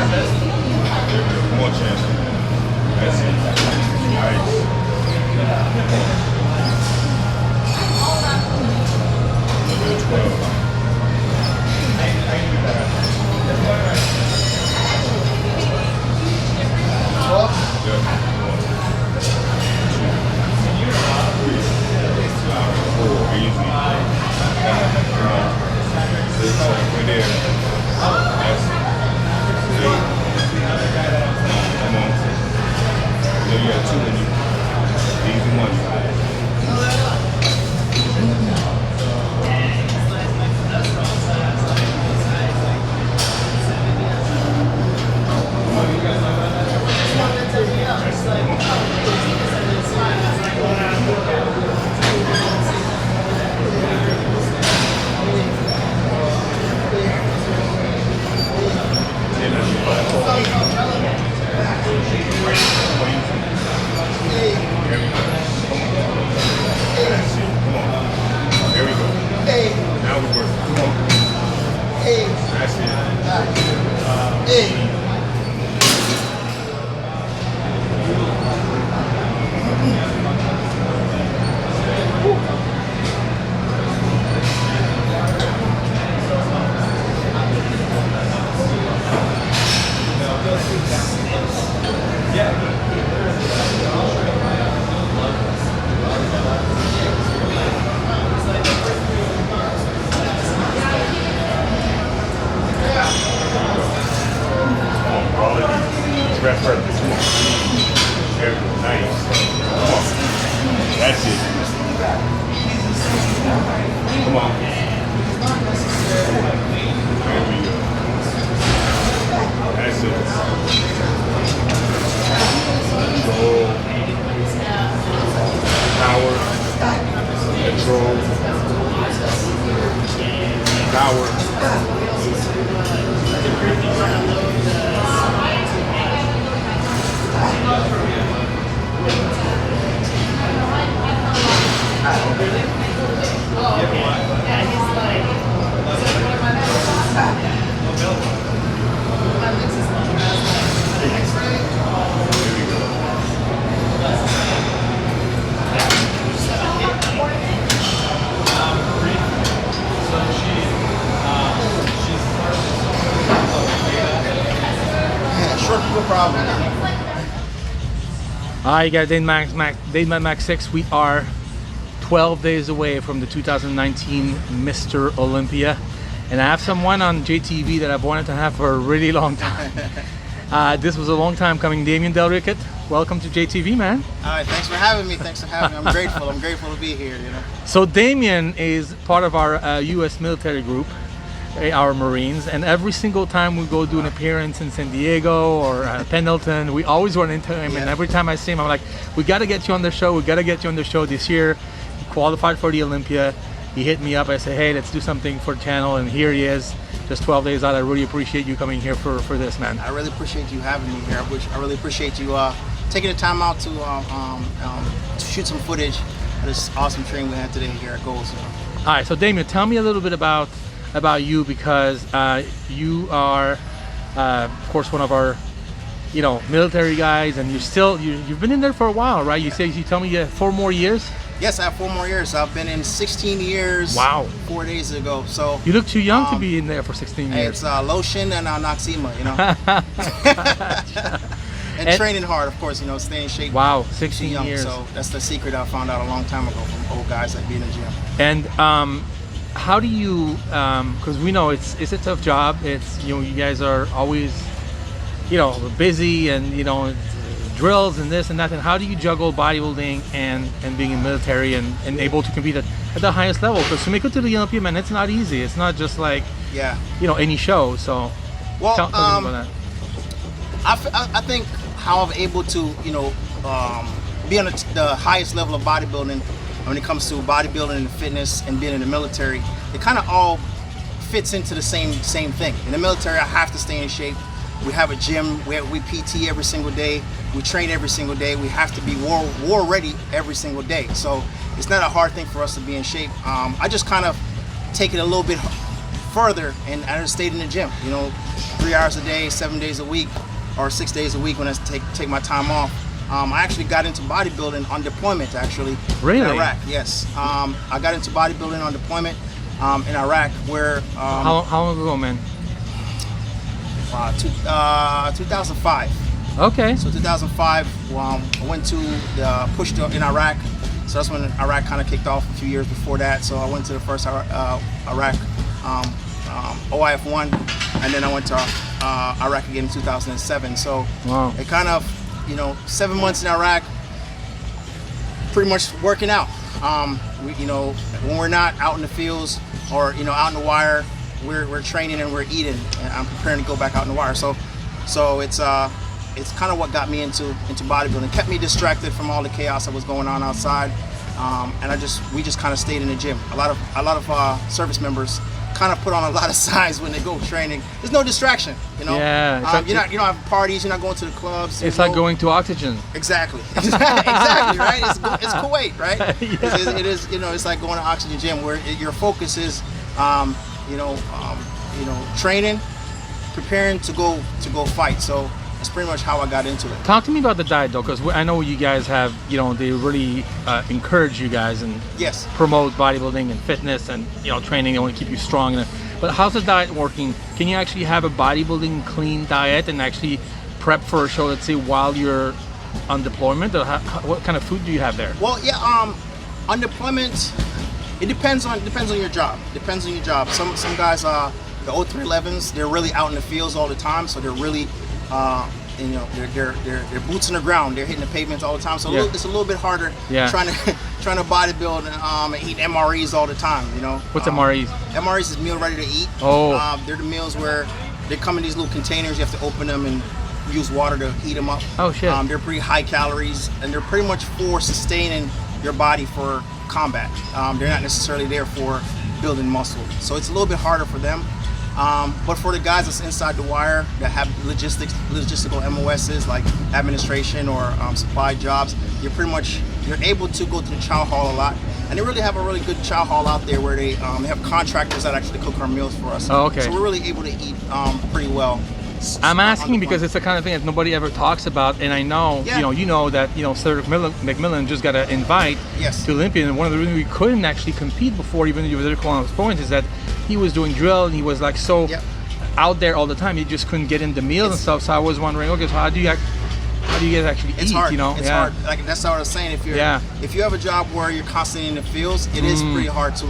More chance. That's it. Nice. Number 12. Hi guys, Damion Max 6. We are 12 days away from the 2019 Mr. Olympia, and I have someone on JayTV that I've wanted to have for a really long time. This was a long time coming. Damien Ricketts, welcome to JayTV, man. All right, thanks for having me. Thanks for having me. I'm grateful. I'm grateful to be here. You know. So Damion is part of our U.S. military group, our Marines, and every single time we go do an appearance in San Diego or Pendleton, we always run into him. Yeah. And every time I see him, I'm like, we got to get you on the show. We got to get you on the show this year. He qualified for the Olympia. He hit me up. I said, hey, let's do something for the channel, and here he is, just 12 days out. I really appreciate you coming here for this, man. I really appreciate you having me here. I really appreciate you taking the time out to shoot some footage of this awesome training we had today here at Goals. All right, so Damion, tell me a little bit about you, because you are of course one of our military guys, and you've been in there for a while, right? You tell me you have 4 more years. Yes, I have 4 more years. I've been in 16 years. Wow. 4 days ago. So you look too young to be in there for 16 years. It's lotion and Noxema, and training hard, of course, staying in shape. Wow, 16 young, years. So that's the secret I found out a long time ago from old guys like being in the gym. And how do you, because we know it's a tough job. It's, you guys are always, busy, and drills and this and that. And how do you juggle bodybuilding and being in military and able to compete at the highest level? Because to make it to the Olympia, man, it's not easy. It's not just like any show. So tell me about that. I think how I'm able to be on the highest level of bodybuilding when it comes to bodybuilding and fitness and being in the military, it kind of all fits into the same thing. In the military, I have to stay in shape. We have a gym where we PT every single day. We train every single day. We have to be war ready every single day. So it's not a hard thing for us to be in shape. I just kind of take it a little bit further, and I just stayed in the gym. You know, 3 hours a day, 7 days a week, or 6 days a week when I take my time off. I actually got into bodybuilding on deployment, actually. Really? In Iraq, yes. I got into bodybuilding on deployment in Iraq, where... how long ago, man? 2005. Okay. So 2005, I went to the push in Iraq. So that's when Iraq kind of kicked off a few years before that. So I went to the first Iraq OIF1, and then I went to Iraq again in 2007. So wow. It kind of, you know, 7 months in Iraq, pretty much working out. You know, when we're not out in the fields or, you know, out in the wire, we're training and we're eating, and I'm preparing to go back out in the wire. So it's kind of what got me into bodybuilding. It kept me distracted from all the chaos that was going on outside, and we just kind of stayed in the gym. A lot of service members kind of put on a lot of size when they go training. There's no distraction, you know. Yeah. You don't have parties. You're not going to the clubs. It's like going to oxygen. Exactly. Exactly. Right. It's Kuwait, right? Yeah. It is. You know, it's like going to oxygen gym where your focus is, training, preparing to go fight. So that's pretty much how I got into it. Talk to me about the diet, though, because I know you guys have, you know, they really encourage you guys and Yes. promote bodybuilding and fitness and, you know, training. They want to keep you strong. But how's the diet working? Can you actually have a bodybuilding clean diet and actually prep for a show, let's say, while you're on deployment? Or what kind of food do you have there? Well, yeah. On deployment, it depends on your job. Depends on your job. Some guys, the 0311s, they're really out in the fields all the time, so they're really. You know, they're boots on the ground. They're hitting the pavements all the time. So Yeah. it's a little bit harder Yeah. trying to bodybuild and eat MREs all the time. You know. What's MREs? MREs is meal ready to eat. Oh. They're the meals where they come in these little containers. You have to open them and use water to heat them up. Oh, shit. They're pretty high calories, and they're pretty much for sustaining your body for combat. They're not necessarily there for building muscle. So it's a little bit harder for them. But for the guys that's inside the wire that have logistical MOSs like administration or supply jobs, you're able to go to the chow hall a lot, and they really have a really good chow hall out there where they have contractors that actually cook our meals for us. Oh, okay. So we're really able to eat pretty well. I'm asking because it's the kind of thing that nobody ever talks about, and I know, Yeah. you know that, Sir McMillan just got an invite Yes. to Olympia, and one of the reasons we couldn't actually compete before, even though you were there calling those points, is that he was doing drill and he was like so Yep. out there all the time. You just couldn't get in the meals and stuff. So I was wondering, okay, so how do you guys actually It's eat? hard. You know, It's hard. Like that's what I was saying. If you have a job where you're constantly in the fields, it is pretty hard to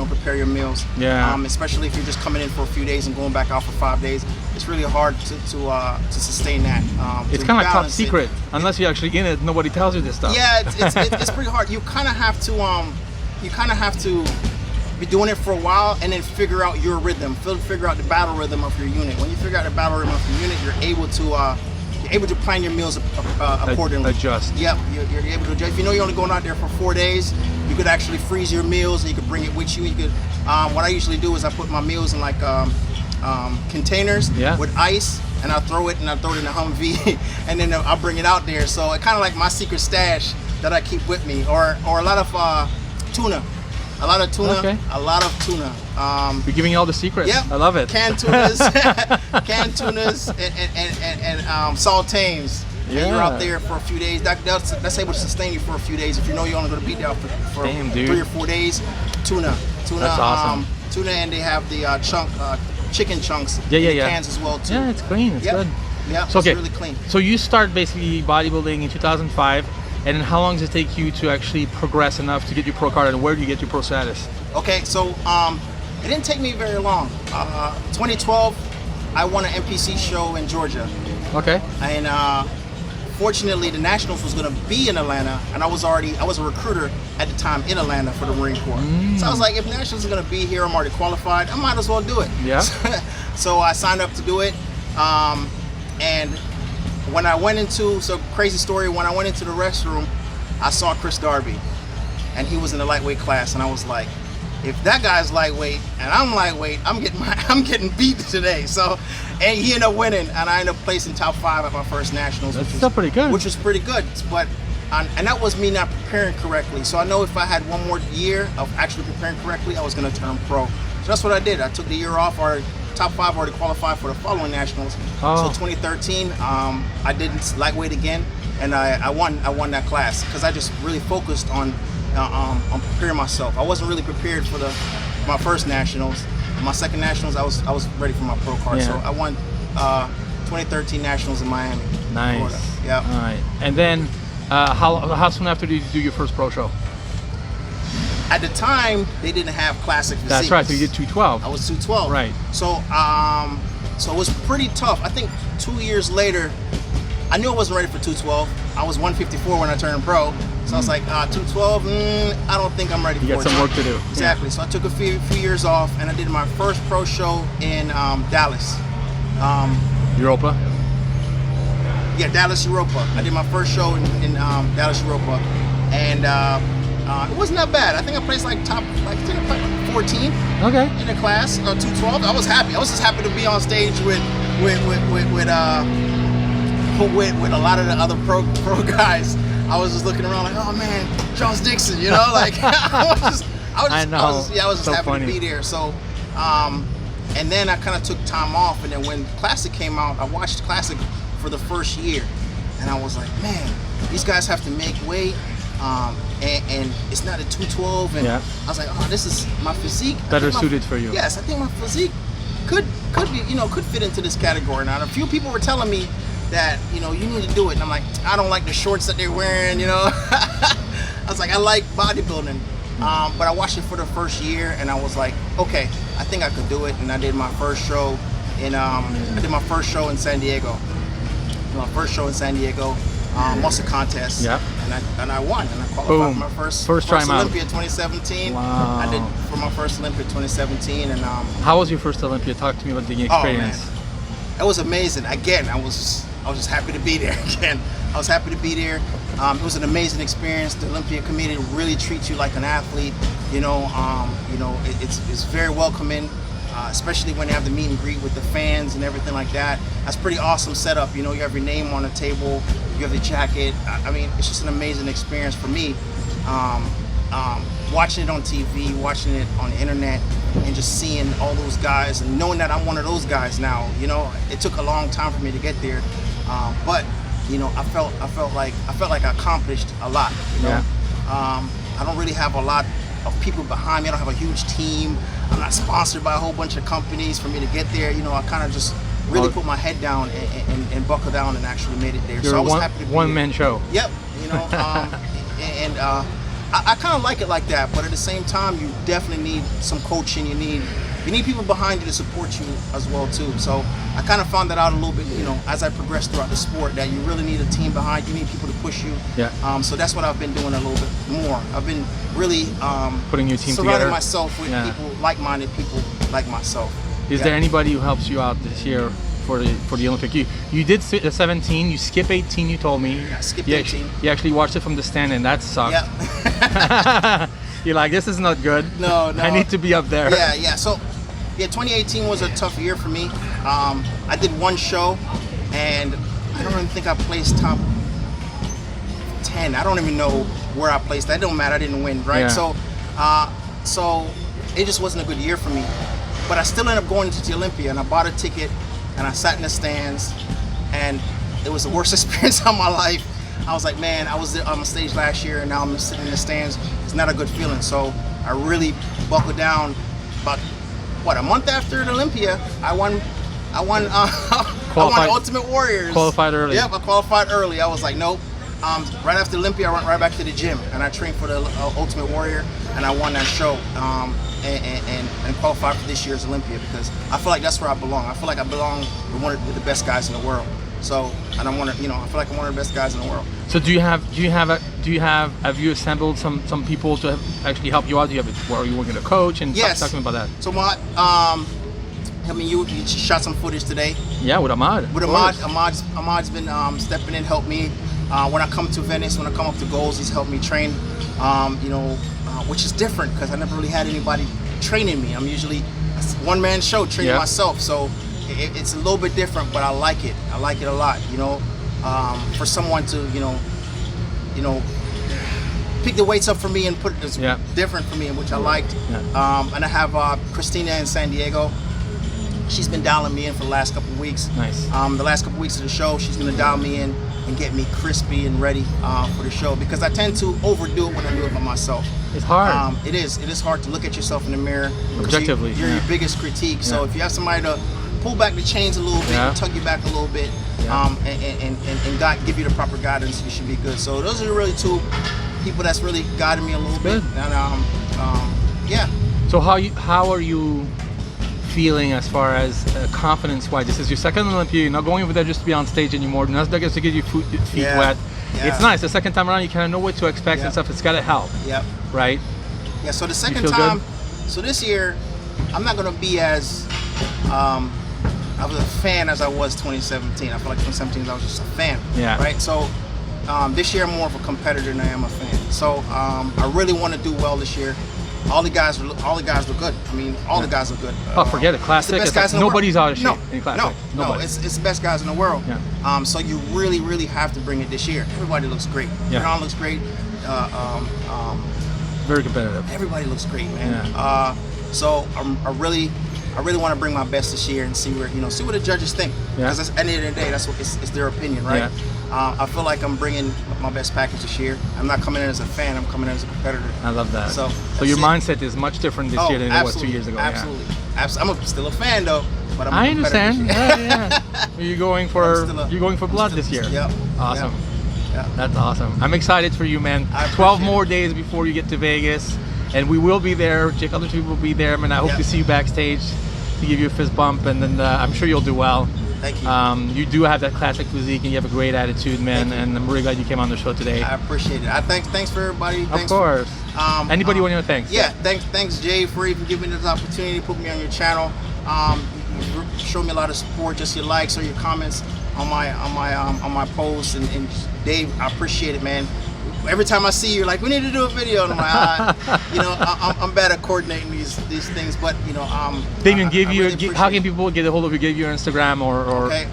prepare your meals. Yeah. Especially if you're just coming in for a few days and going back out for 5 days, it's really hard to sustain that. It's to kind of like top balance it. secret. Unless you're actually in it, nobody tells you this stuff. Yeah, it's pretty hard. You kind of have to be doing it for a while and then figure out your rhythm, figure out the battle rhythm of your unit. When you figure out the battle rhythm of your unit, you're able to plan your meals accordingly. Adjust. Yep, you're able to adjust. If you know you're only going out there for 4 days, you could actually freeze your meals and you could bring it with you. You could. What I usually do is I put my meals in like containers with ice, and I throw it in the Humvee, and then I'll bring it out there. So it's kind of like my secret stash that I keep with me, or a lot of tuna. A lot of tuna. Okay. A lot of tuna. You're giving me all the secrets. Yep. I love it. Canned tunas, and saltains. Yeah. And you're out there for a few days. That's able to sustain you for a few days. If you know you're only going to be there for Damn, dude. 3 or 4 days, tuna. That's awesome. Tuna, and they have the chicken chunks Yeah, in the yeah. cans as well too. Yeah, it's clean. It's Yep. good. Yeah, So, okay. it's really clean. So you start basically bodybuilding in 2005, and then how long does it take you to actually progress enough to get your pro card, and where do you get your pro status? Okay, so it didn't take me very long. 2012, I won an NPC show in Georgia, Okay. and fortunately, the Nationals was going to be in Atlanta, and I was a recruiter at the time in Atlanta for the Marine Corps. So I was like, if Nationals is going to be here, I'm already qualified, I might as well do it. Yeah. So I signed up to do it, and when I went into, crazy story, when I went into the restroom, I saw Chris Darby, and he was in the lightweight class, and I was like, if that guy's lightweight and I'm lightweight, I'm getting beat today. So, and he ended up winning, and I ended up placing top 5 at my first Nationals. That's still pretty good. Which was pretty good, but and that was me not preparing correctly. So I know if I had one more year of actually preparing correctly, I was going to turn pro. So that's what I did. I took the year off. Our top 5 already qualified for the following nationals. Oh. So 2013, I did lightweight again, and I won that class because I just really focused on preparing myself. I wasn't really prepared for my first nationals. My second nationals, I was ready for my pro card. Yeah. So I won 2013 nationals in Miami. Nice. Florida. Yeah. All right. And then, how soon after did you do your first pro show? At the time, they didn't have classic physiques. That's right. So you did 212. I was 212. Right. So so it was pretty tough. I think 2 years later, I knew I wasn't ready for 212. I was 154 when I turned pro. So I was like, 212, I don't think I'm ready for it. You got some work to do. Exactly. So I took a few years off, and I did my first pro show in Dallas. Europa? Yeah, Dallas, Europa. I did my first show in Dallas, Europa, and it wasn't that bad. I think I placed like top 14 Okay. in the class, 212. I was happy. I was just happy to be on stage with a lot of the other pro guys. I was just looking around like, oh man, Charles Dixon, you know, like I was just happy funny. to be there. So, and then I kind of took time off, and then when Classic came out, I watched Classic for the first year, and I was like, man, these guys have to make weight, and it's not a 212, and Yeah. I was like, oh, this is my physique. Better suited for you. Yes, I think my physique could be, could fit into this category. Now, a few people were telling me that, you need to do it, and I'm like, I don't like the shorts that they're wearing, I was like, I like bodybuilding, but I watched it for the first year, and I was like, okay, I think I could do it, and I did my first show in San Diego. My first show in San Diego, muscle contest. Yeah. And I won, and I qualified Boom. for my first time out. Olympia 2017. Wow. I did for my first Olympia 2017, and How was your first Olympia? Talk to me about the experience. Oh man, it was amazing. Again, I was just happy to be there. Again, I was happy to be there. It was an amazing experience. The Olympia committee really treats you like an athlete. It's very welcoming. Especially when you have the meet and greet with the fans and everything like that. That's pretty awesome setup. You have your name on the table, you have the jacket. I mean, it's just an amazing experience for me. Watching it on TV, watching it on the internet, and just seeing all those guys and knowing that I'm one of those guys now. It took a long time for me to get there, but I felt like I accomplished a lot. Yeah. I don't really have a lot of people behind me. I don't have a huge team. I'm not sponsored by a whole bunch of companies for me to get there. I kind of just really put my head down and buckle down and actually made it there. You're so I was a happy to be one-man show. Yep. I kind of like it like that, but at the same time, you definitely need some coaching. You need people behind you to support you as well too. So I kind of found that out a little bit, as I progressed throughout the sport, that you really need a team behind you. You need people to push you. Yeah. So that's what I've been doing a little bit more. I've been really putting your team surrounding together. myself with people, like-minded people like myself. Is there anybody who helps you out this year for the Olympic? You did 17. You skip 18. You told me. I skipped you 18. You actually watched it from the stand, and that sucked. Yeah. You're like, this is not good. No. I need to be up there. Yeah. So, 2018 was a tough year for me. I did one show, and I don't even think I placed top 10. I don't even know where I placed. That don't matter. I didn't win, right? Yeah. So it just wasn't a good year for me. But I still ended up going to the Olympia, and I bought a ticket, and I sat in the stands, and it was the worst experience of my life. I was like, man, I was on stage last year, and now I'm sitting in the stands. It's not a good feeling. So I really buckled down. About a month after the Olympia, I won Ultimate Warriors. Qualified early. Yep, I qualified early. I was like, nope. Right after Olympia, I went right back to the gym, and I trained for the Ultimate Warrior, and I won that show, and qualified for this year's Olympia, because I feel like that's where I belong. I feel like I belong with the best guys in the world. So, and I feel like I'm one of the best guys in the world. So have you assembled some people to actually help you out? Do you have are you working with a coach? And yes. Talk to me about that. So you shot some footage today. Yeah, with Ahmad. With Ahmad's been stepping in, helped me. When I come to Venice, when I come up to Goals, he's helped me train. Which is different because I never really had anybody training me. I'm usually a one-man show training myself. So it's a little bit different, but I like it. I like it a lot. For someone to picked the weights up for me and put it different for me, which I liked. And I have Christina in San Diego. She's been dialing me in for the last couple of weeks. Nice. The last couple of weeks of the show, she's gonna dial me in and get me crispy and ready for the show, because I tend to overdo it when I do it by myself. It's hard. It is hard to look at yourself in the mirror. Objectively. You're your biggest critique. So if you have somebody to pull back the chains a little bit, and tug you back a little bit, and God give you the proper guidance, you should be good. So those are really two people that's really guided me a little bit. And yeah. So how are you feeling as far as confidence-wise? This is your second Olympia. You're not going over there just to be on stage anymore. Not just to get your feet wet. It's nice. The second time around, you kind of know what to expect and stuff. It's got to help. Yep. Right? Yeah, so the second time, so this year, I'm not going to be as of a fan as I was 2017. I feel like 2017 I was just a fan. Yeah. Right? So this year I'm more of a competitor than I am a fan. So I really want to do well this year. All the guys look good. I mean, all the guys look good. Oh, forget it. Classic. It's the best guys in the nobody's world. out of shape in classic. No, it's the best guys in the world. Yeah. So you really have to bring it this year. Everybody looks great. Everyone looks great. Very competitive. Everybody looks great, man. So I really want to bring my best this year and see where see what the judges think. Because at the end of the day, that's what it's their opinion, right? I feel like I'm bringing my best package this year. I'm not coming in as a fan. I'm coming in as a competitor. I love that. So your mindset is much different this year than it was 2 years ago. Absolutely. I'm still a fan though. But I'm I understand. You're going for blood this year. Yep. Awesome. Yeah. That's awesome. I'm excited for you, man. 12 more days before you get to Vegas, and we will be there. Jake, other people will be there, man. I hope to see you backstage to give you a fist bump, and then I'm sure you'll do well. Thank you. You do have that classic physique, and you have a great attitude, man. And I'm really glad you came on the show today. I appreciate it. Thanks for everybody. Of course. Anybody want to thank? Yeah. Thanks, Jay, for even giving me this opportunity to put me on your channel. You showed me a lot of support, just your likes or your comments on my posts, and Dave, I appreciate it, man. Every time I see you, you're like, we need to do a video, and I'm like, I'm bad at coordinating these things, but Damion, how can it. people get a hold of you? Give your Instagram or okay.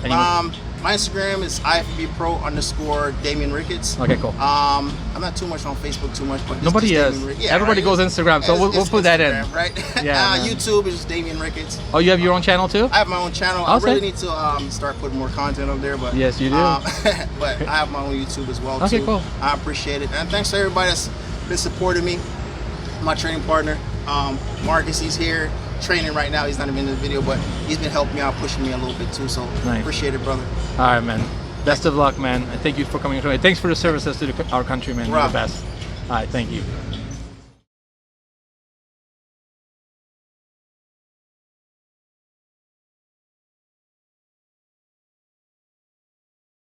My Instagram is IFBPro_Damien Ricketts. Okay, cool. I'm not too much on Facebook but nobody is. Everybody goes Instagram, so we'll put that in. Right? Yeah. YouTube is Damien Ricketts. Oh, you have your own channel too? I have my own channel. I really need to start putting more content up there, but yes, you do. But I have my own YouTube as well. Okay, too. cool. I appreciate it, and thanks to everybody that's been supporting me. My training partner, Marcus, he's here training right now. He's not even in the video, but he's been helping me out, pushing me a little bit too. So appreciate it, brother. All right, man. Best of luck, man. And thank you for coming. Thanks for the services to our country, man. You're the best. All right, thank you.